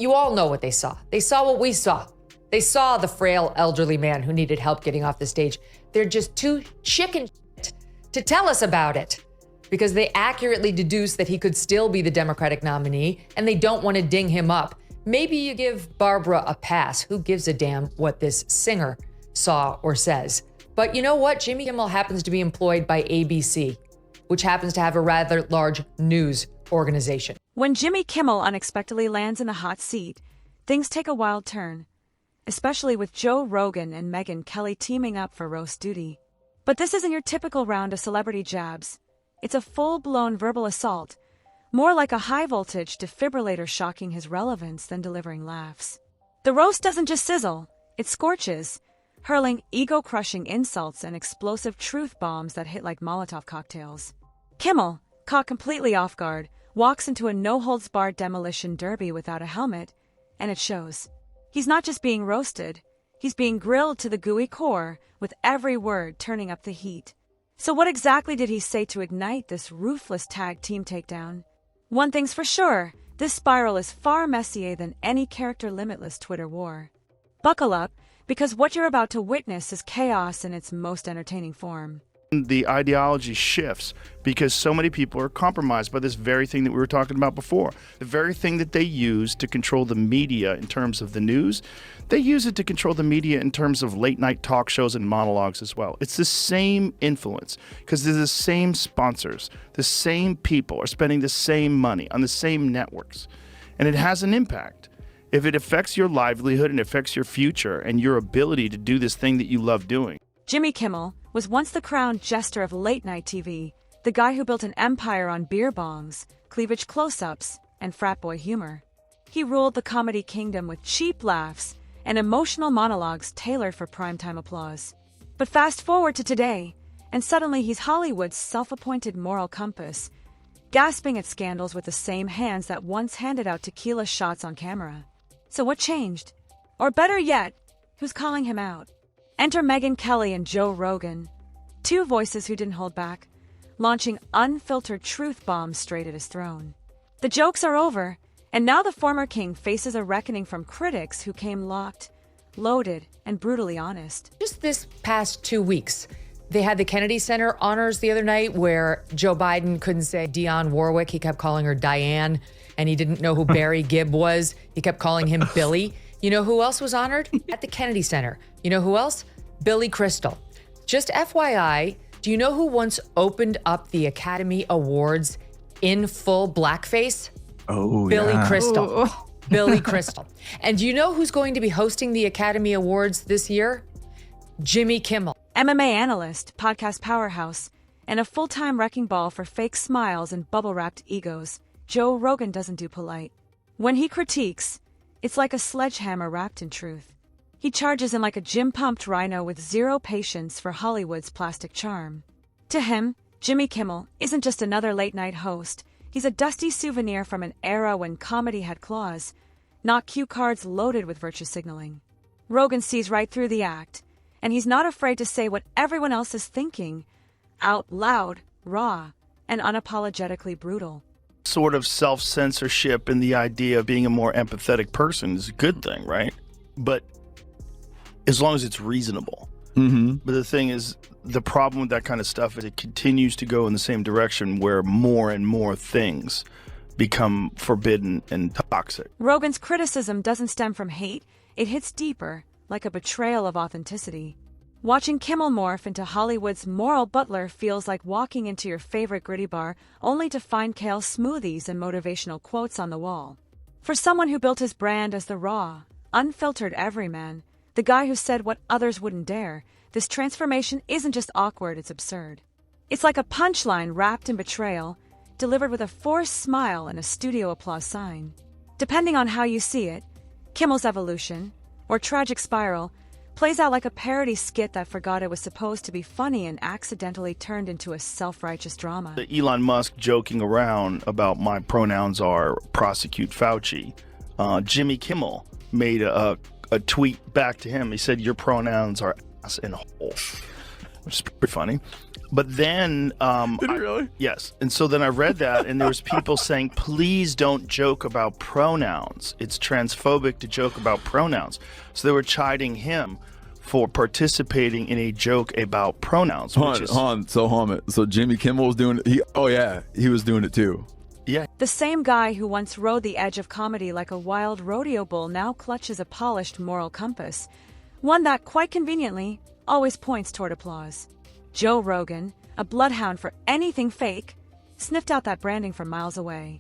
You all know what they saw. They saw what we saw. They saw the frail elderly man who needed help getting off the stage. They're just too chicken shit to tell us about it because they accurately deduce that he could still be the Democratic nominee and they don't want to ding him up. Maybe you give Barbara a pass. Who gives a damn what this singer saw or says? But you know what? Jimmy Kimmel happens to be employed by ABC, which happens to have a rather large news organization. When Jimmy Kimmel unexpectedly lands in the hot seat, things take a wild turn, especially with Joe Rogan and Megyn Kelly teaming up for roast duty. But this isn't your typical round of celebrity jabs. It's a full-blown verbal assault, more like a high-voltage defibrillator shocking his relevance than delivering laughs. The roast doesn't just sizzle, it scorches, hurling ego-crushing insults and explosive truth bombs that hit like Molotov cocktails. Kimmel, caught completely off guard, walks into a no-holds-barred demolition derby without a helmet, and it shows. He's not just being roasted, he's being grilled to the gooey core, with every word turning up the heat. So what exactly did he say to ignite this ruthless tag team takedown? One thing's for sure, this spiral is far messier than any character limitless Twitter war. Buckle up, because what you're about to witness is chaos in its most entertaining form. The ideology shifts because so many people are compromised by this very thing that we were talking about before. The very thing that they use to control the media in terms of the news, they use it to control the media in terms of late night talk shows and monologues as well. It's the same influence because they're the same sponsors. The same people are spending the same money on the same networks. And it has an impact. If it affects your livelihood and affects your future and your ability to do this thing that you love doing. Jimmy Kimmel was once the crowned jester of late-night TV, the guy who built an empire on beer bongs, cleavage close-ups, and frat boy humor. He ruled the comedy kingdom with cheap laughs and emotional monologues tailored for primetime applause. But fast forward to today, and suddenly he's Hollywood's self-appointed moral compass, gasping at scandals with the same hands that once handed out tequila shots on camera. So what changed? Or better yet, who's calling him out? Enter Megyn Kelly and Joe Rogan, two voices who didn't hold back, launching unfiltered truth bombs straight at his throne. The jokes are over, and now the former king faces a reckoning from critics who came locked, loaded, and brutally honest. Just this past 2 weeks, they had the Kennedy Center honors the other night where Joe Biden couldn't say Dionne Warwick. He kept calling her Diane, and he didn't know who Barry Gibb was. He kept calling him Billy. You know who else was honored? At the Kennedy Center. You know who else? Billy Crystal. Just FYI, do you know who once opened up the Academy Awards in full blackface? Oh, Billy yeah. Crystal. Billy Crystal. And do you know who's going to be hosting the Academy Awards this year? Jimmy Kimmel. MMA analyst, podcast powerhouse, and a full-time wrecking ball for fake smiles and bubble-wrapped egos, Joe Rogan doesn't do polite. When he critiques, it's like a sledgehammer wrapped in truth. He charges in like a gym-pumped rhino with zero patience for Hollywood's plastic charm. To him, Jimmy Kimmel isn't just another late-night host. He's a dusty souvenir from an era when comedy had claws, not cue cards loaded with virtue signaling. Rogan sees right through the act, and he's not afraid to say what everyone else is thinking, out loud, raw, and unapologetically brutal. Sort of self-censorship and the idea of being a more empathetic person is a good thing, right? But as long as it's reasonable. Mm-hmm. But the thing is, the problem with that kind of stuff is it continues to go in the same direction where more and more things become forbidden and toxic. Rogan's criticism doesn't stem from hate. It hits deeper, like a betrayal of authenticity. Watching Kimmel morph into Hollywood's moral butler feels like walking into your favorite gritty bar only to find kale smoothies and motivational quotes on the wall. For someone who built his brand as the raw, unfiltered everyman, the guy who said what others wouldn't dare, this transformation isn't just awkward, it's absurd. It's like a punchline wrapped in betrayal, delivered with a forced smile and a studio applause sign. Depending on how you see it, Kimmel's evolution, or tragic spiral, plays out like a parody skit that forgot it was supposed to be funny and accidentally turned into a self-righteous drama. Elon Musk joking around about my pronouns are prosecute Fauci. Jimmy Kimmel made a tweet back to him. He said, your pronouns are ass and hole. which is pretty funny. But then, Did he really? Yes. And so then I read that, and there was people saying, please don't joke about pronouns. It's transphobic to joke about pronouns. So they were chiding him for participating in a joke about pronouns. So Jimmy Kimmel was doing it. He was doing it too. Yeah. The same guy who once rode the edge of comedy like a wild rodeo bull now clutches a polished moral compass, one that, quite conveniently, always points toward applause. Joe Rogan, a bloodhound for anything fake, sniffed out that branding from miles away.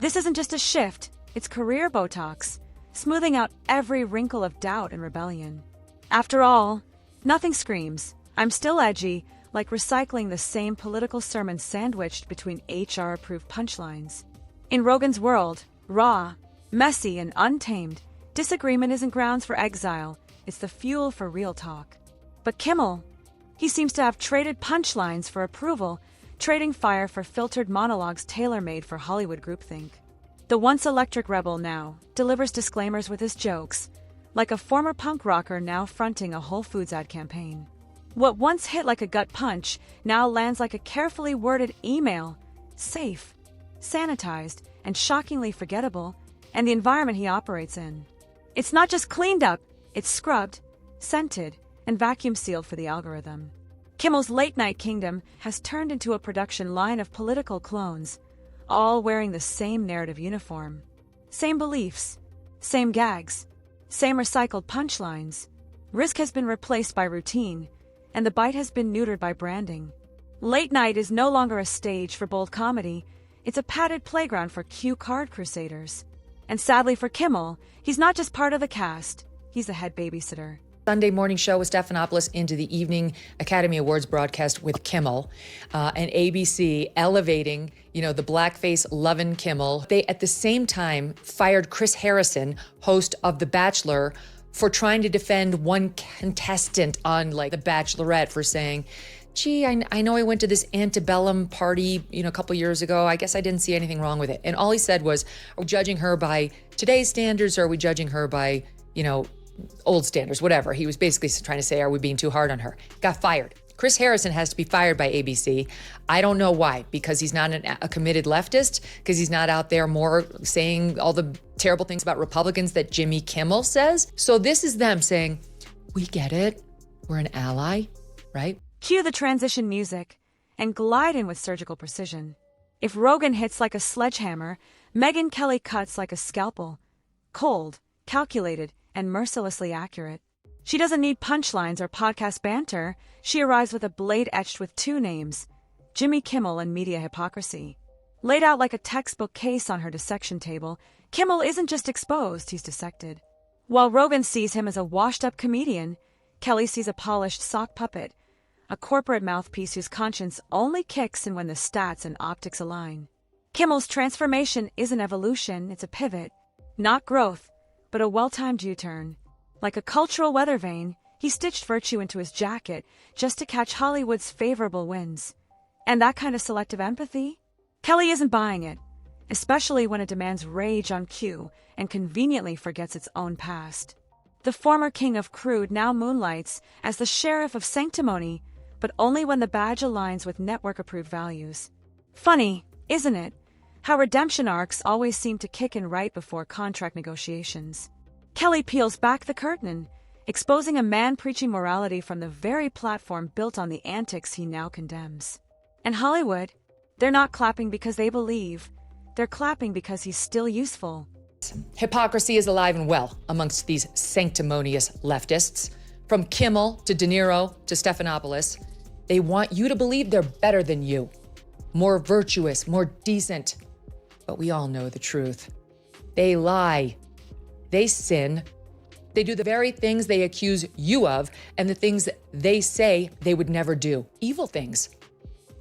This isn't just a shift, it's career Botox, smoothing out every wrinkle of doubt and rebellion. After all, nothing screams, I'm still edgy, like recycling the same political sermon sandwiched between HR-approved punchlines. In Rogan's world, raw, messy, and untamed, disagreement isn't grounds for exile, it's the fuel for real talk. But Kimmel, he seems to have traded punchlines for approval, trading fire for filtered monologues tailor-made for Hollywood groupthink. The once electric rebel now delivers disclaimers with his jokes, like a former punk rocker now fronting a Whole Foods ad campaign. What once hit like a gut punch now lands like a carefully worded email, safe, sanitized, and shockingly forgettable, and the environment he operates in. It's not just cleaned up, it's scrubbed, scented, and vacuum sealed for the algorithm. Kimmel's late-night kingdom has turned into a production line of political clones, all wearing the same narrative uniform. Same beliefs, same gags, same recycled punchlines. Risk has been replaced by routine, and the bite has been neutered by branding. Late night is no longer a stage for bold comedy, it's a padded playground for cue card crusaders. And sadly for Kimmel, he's not just part of the cast, he's the head babysitter. Sunday morning show with Stephanopoulos into the evening Academy Awards broadcast with Kimmel, and ABC elevating, the blackface lovin' Kimmel. They, at the same time, fired Chris Harrison, host of The Bachelor, for trying to defend one contestant on, The Bachelorette for saying, gee, I know I went to this antebellum party, a couple years ago. I guess I didn't see anything wrong with it. And all he said was, are we judging her by today's standards, or are we judging her by, old standards, whatever. He was basically trying to say, are we being too hard on her? Got fired. Chris Harrison has to be fired by ABC. I don't know why, because he's not a committed leftist, because he's not out there more saying all the terrible things about Republicans that Jimmy Kimmel says. So this is them saying, we get it. We're an ally, right? Cue the transition music and glide in with surgical precision. If Rogan hits like a sledgehammer, Megyn Kelly cuts like a scalpel. Cold, calculated, and mercilessly accurate. She doesn't need punchlines or podcast banter. She arrives with a blade etched with two names, Jimmy Kimmel and media hypocrisy. Laid out like a textbook case on her dissection table, Kimmel isn't just exposed, he's dissected. While Rogan sees him as a washed-up comedian, Kelly sees a polished sock puppet, a corporate mouthpiece whose conscience only kicks in when the stats and optics align. Kimmel's transformation isn't evolution, it's a pivot. Not growth, but a well-timed U-turn. Like a cultural weather vane, he stitched virtue into his jacket just to catch Hollywood's favorable winds. And that kind of selective empathy? Kelly isn't buying it, especially when it demands rage on cue and conveniently forgets its own past. The former king of crude now moonlights as the sheriff of sanctimony, but only when the badge aligns with network-approved values. Funny, isn't it? How redemption arcs always seem to kick in right before contract negotiations. Kelly peels back the curtain, exposing a man preaching morality from the very platform built on the antics he now condemns. And Hollywood, they're not clapping because they believe. They're clapping because he's still useful. Hypocrisy is alive and well amongst these sanctimonious leftists. From Kimmel to De Niro to Stephanopoulos, they want you to believe they're better than you, more virtuous, more decent. But we all know the truth. They lie. They sin. They do the very things they accuse you of and the things they say they would never do. Evil things.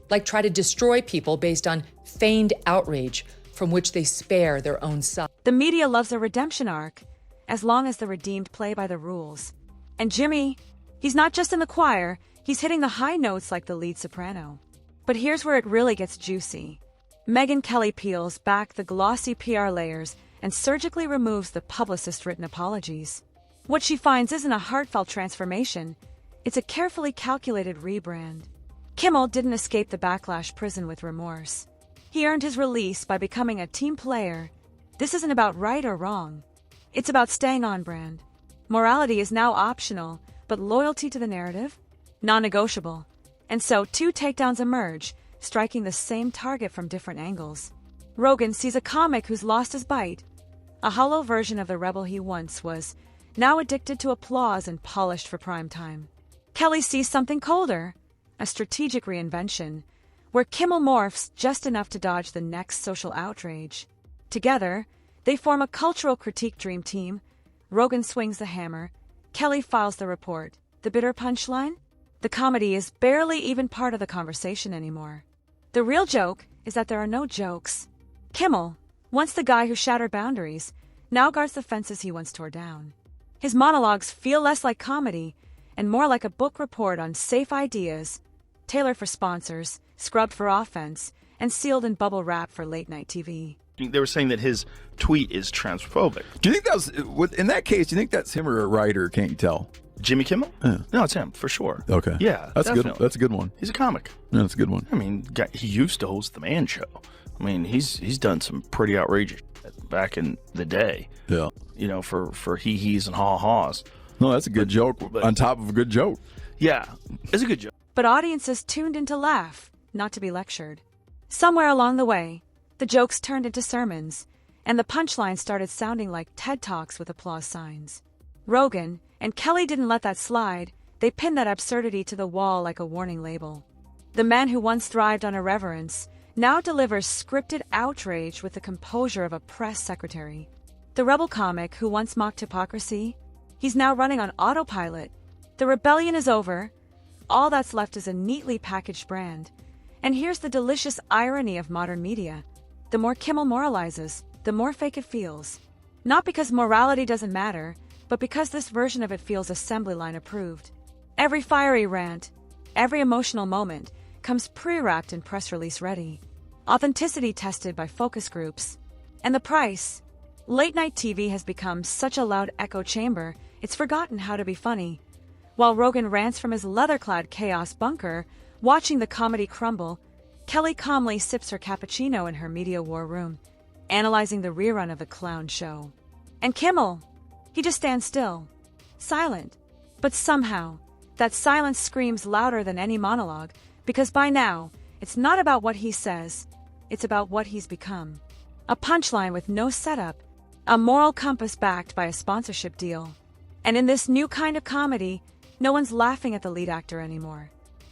Like try to destroy people based on feigned outrage from which they spare their own side. The media loves a redemption arc, as long as the redeemed play by the rules. And Jimmy, he's not just in the choir, he's hitting the high notes like the lead soprano. But here's where it really gets juicy. Megyn Kelly peels back the glossy PR layers and surgically removes the publicist-written apologies. What she finds isn't a heartfelt transformation, It's a carefully calculated rebrand. Kimmel didn't escape the backlash prison with remorse. He earned his release by becoming a team player. This isn't about right or wrong. It's about staying on brand. Morality is now optional, but loyalty to the narrative? Non-negotiable. And so 2 takedowns emerge, striking the same target from different angles. Rogan sees a comic who's lost his bite. A hollow version of the rebel he once was, now addicted to applause and polished for prime time. Kelly sees something colder, a strategic reinvention, where Kimmel morphs just enough to dodge the next social outrage. Together, they form a cultural critique dream team. Rogan swings the hammer. Kelly files the report. The bitter punchline? The comedy is barely even part of the conversation anymore. The real joke is that there are no jokes. Kimmel, once the guy who shattered boundaries, now guards the fences he once tore down. His monologues feel less like comedy and more like a book report on safe ideas, tailored for sponsors, scrubbed for offense, and sealed in bubble wrap for late-night TV. They were saying that his tweet is transphobic. Do you think in that case, do you think that's him or a writer? Can't you tell? Jimmy Kimmel? Yeah. No, it's him, for sure. Okay. Yeah, that's definitely. good. That's a good one. He's a comic. Yeah, that's a good one. I mean, he used to host The Man Show. I mean, he's done some pretty outrageous shit back in the day. Yeah. You know, for hee-hees and haw-haws. No, that's a good joke on top of a good joke. Yeah, it's a good joke. But audiences tuned in to laugh, not to be lectured. Somewhere along the way, the jokes turned into sermons, and the punchlines started sounding like TED Talks with applause signs. Rogan and Kelly didn't let that slide. They pinned that absurdity to the wall like a warning label. The man who once thrived on irreverence now delivers scripted outrage with the composure of a press secretary. The rebel comic who once mocked hypocrisy, he's now running on autopilot. The rebellion is over. All that's left is a neatly packaged brand. And here's the delicious irony of modern media. The more Kimmel moralizes, the more fake it feels. Not because morality doesn't matter, but because this version of it feels assembly line approved. Every fiery rant, every emotional moment comes pre-wrapped and press release ready. Authenticity tested by focus groups. And the price? Late-night TV has become such a loud echo chamber, it's forgotten how to be funny. While Rogan rants from his leather-clad chaos bunker, watching the comedy crumble, Kelly calmly sips her cappuccino in her media war room, analyzing the rerun of the clown show. And Kimmel, he just stands still, silent. But somehow, that silence screams louder than any monologue, because by now, it's not about what he says, it's about what he's become. A punchline with no setup, a moral compass backed by a sponsorship deal. And in this new kind of comedy, no one's laughing at the lead actor anymore.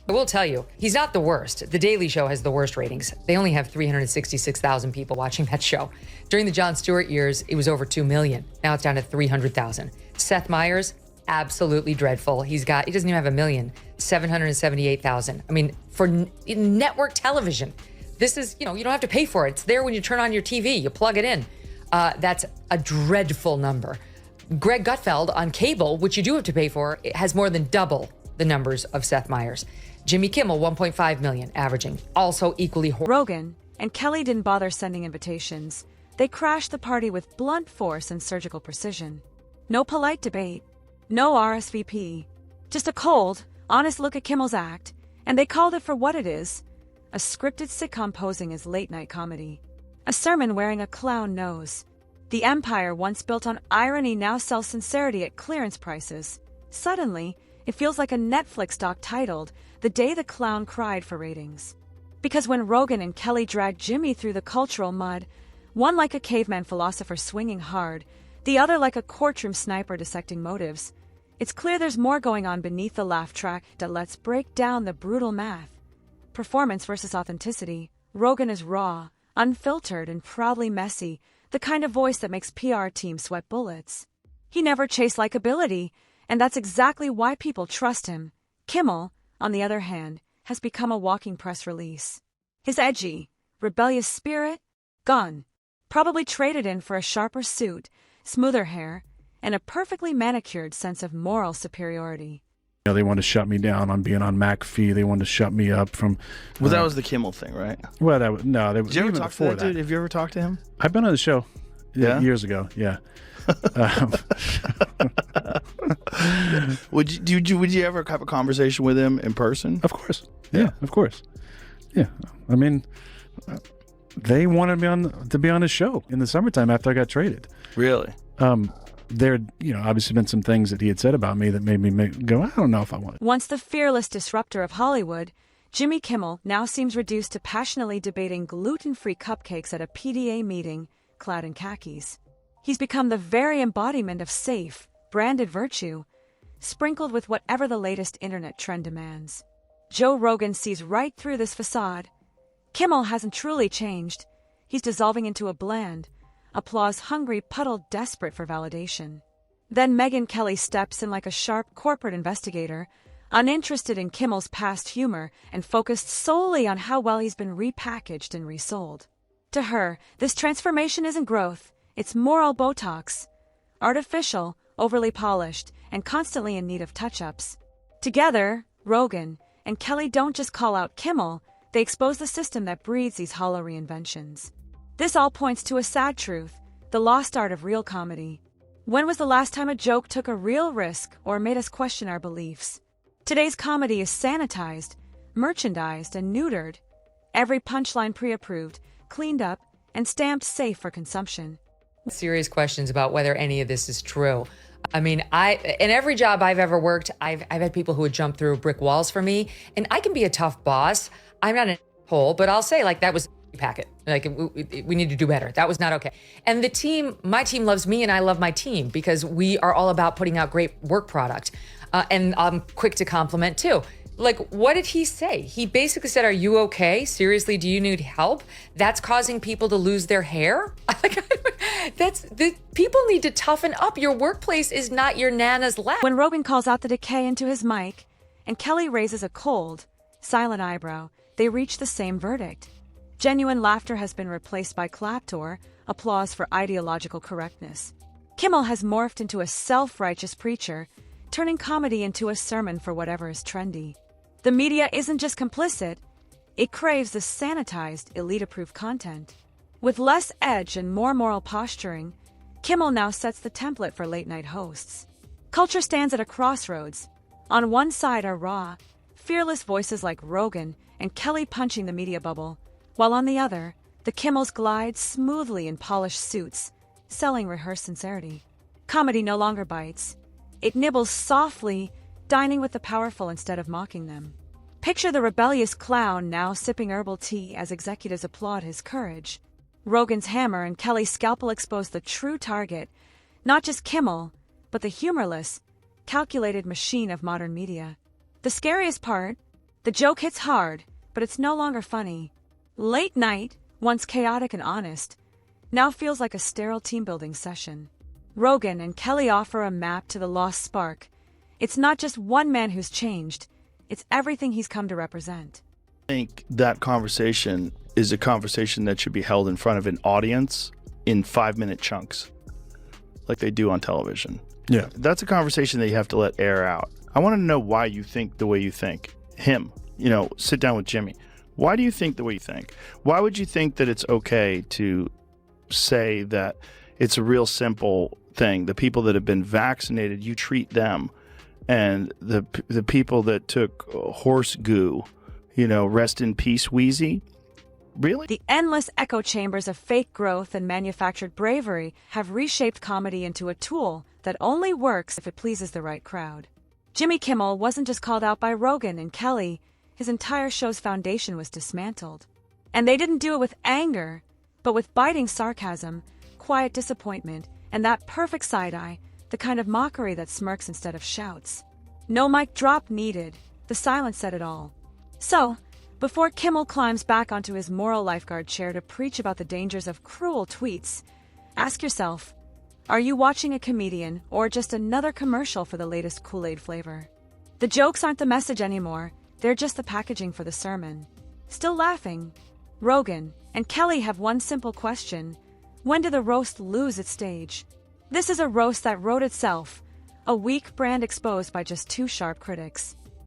I will tell you, he's not the worst. The Daily Show has the worst ratings. They only have 366,000 people watching that show. During the Jon Stewart years, it was over 2 million. Now it's down to 300,000. Seth Meyers, absolutely dreadful. He doesn't even have 1 million, 778,000. I mean, for network television, this is, you don't have to pay for it. It's there when you turn on your TV, you plug it in. That's a dreadful number. Greg Gutfeld on cable, which you do have to pay for, it has more than double the numbers of Seth Meyers. Jimmy Kimmel, 1.5 million, averaging, also equally horrible. Rogan and Kelly didn't bother sending invitations. They crashed the party with blunt force and surgical precision. No polite debate, no RSVP, just a cold, honest look at Kimmel's act, and they called it for what it is, a scripted sitcom posing as late-night comedy. A sermon wearing a clown nose. The empire once built on irony now sells sincerity at clearance prices. Suddenly, it feels like a Netflix doc titled The Day the Clown Cried for Ratings. Because when Rogan and Kelly dragged Jimmy through the cultural mud, one like a caveman philosopher swinging hard, the other like a courtroom sniper dissecting motives, it's clear there's more going on beneath the laugh track that lets break down the brutal math. Performance versus authenticity. Rogan is raw, unfiltered, and proudly messy, the kind of voice that makes PR teams sweat bullets. He never chased likability, and that's exactly why people trust him. Kimmel, on the other hand, has become a walking press release. His edgy, rebellious spirit, gone. Probably traded in for a sharper suit, smoother hair, and a perfectly manicured sense of moral superiority. They wanted to shut me down on being on McAfee. They wanted to shut me up from... Well, that was the Kimmel thing, right? Well, that was... No, they, Did you ever even talk to before that dude? Have you ever talked to him? I've been on the show Yeah? years ago, yeah. Would you ever have a conversation with him in person? Of course. Yeah, of course. Yeah. I mean, they wanted me to be on his show in the summertime after I got traded. Really? There, obviously been some things that he had said about me that made me go, I don't know if I want it. Once the fearless disruptor of Hollywood, Jimmy Kimmel now seems reduced to passionately debating gluten-free cupcakes at a PDA meeting, clad in khakis. He's become the very embodiment of safe, branded virtue, sprinkled with whatever the latest internet trend demands. Joe Rogan sees right through this facade. Kimmel hasn't truly changed. He's dissolving into a bland, applause-hungry puddle desperate for validation. Then Megyn Kelly steps in like a sharp corporate investigator, uninterested in Kimmel's past humor and focused solely on how well he's been repackaged and resold. To her, this transformation isn't growth, it's moral Botox. Artificial, overly polished, and constantly in need of touch-ups. Together, Rogan and Kelly don't just call out Kimmel, they expose the system that breeds these hollow reinventions. This all points to a sad truth, the lost art of real comedy. When was the last time a joke took a real risk or made us question our beliefs? Today's comedy is sanitized, merchandised, and neutered. Every punchline pre-approved, cleaned up, and stamped safe for consumption. Serious questions about whether any of this is true. I mean, in every job I've ever worked, I've had people who would jump through brick walls for me, and I can be a tough boss. I'm not an asshole, but I'll say, like, that was a packet. Like, we need to do better. That was not okay. And my team loves me, and I love my team because we are all about putting out great work product. And I'm quick to compliment too. Like, what did he say? He basically said, are you okay? Seriously, do you need help? That's causing people to lose their hair? People need to toughen up. Your workplace is not your nana's lap. When Rogan calls out the decay into his mic, and Kelly raises a cold, silent eyebrow, they reach the same verdict. Genuine laughter has been replaced by claptrap, applause for ideological correctness. Kimmel has morphed into a self-righteous preacher, turning comedy into a sermon for whatever is trendy. The media isn't just complicit, it craves the sanitized, elite-approved content. With less edge and more moral posturing, Kimmel now sets the template for late-night hosts. Culture stands at a crossroads. On one side are raw, fearless voices like Rogan and Kelly punching the media bubble, while on the other, the Kimmels glide smoothly in polished suits, selling rehearsed sincerity. Comedy no longer bites. It nibbles softly, dining with the powerful instead of mocking them. Picture the rebellious clown now sipping herbal tea as executives applaud his courage. Rogan's hammer and Kelly's scalpel expose the true target, not just Kimmel, but the humorless, calculated machine of modern media. The scariest part, the joke hits hard, but it's no longer funny. Late night, once chaotic and honest, now feels like a sterile team-building session. Rogan and Kelly offer a map to the lost spark. It's not just one man who's changed, it's everything he's come to represent. I think that conversation is a conversation that should be held in front of an audience in 5-minute chunks, like they do on television. Yeah. That's a conversation that you have to let air out. I want to know why you think the way you think. Sit down with Jimmy. Why do you think the way you think? Why would you think that it's okay to say that it's a real simple thing? The people that have been vaccinated, you treat them. And the people that took horse goo, rest in peace, Wheezy. Really? The endless echo chambers of fake growth and manufactured bravery have reshaped comedy into a tool that only works if it pleases the right crowd. Jimmy Kimmel wasn't just called out by Rogan and Kelly, his entire show's foundation was dismantled. And they didn't do it with anger, but with biting sarcasm, quiet disappointment, and that perfect side-eye, the kind of mockery that smirks instead of shouts. No mic drop needed, the silence said it all. So, before Kimmel climbs back onto his moral lifeguard chair to preach about the dangers of cruel tweets, ask yourself, are you watching a comedian or just another commercial for the latest Kool-Aid flavor? The jokes aren't the message anymore, they're just the packaging for the sermon. Still laughing? Rogan and Kelly have one simple question. When did the roast lose its stage? This is a roast that wrote itself, a weak brand exposed by just 2 sharp critics.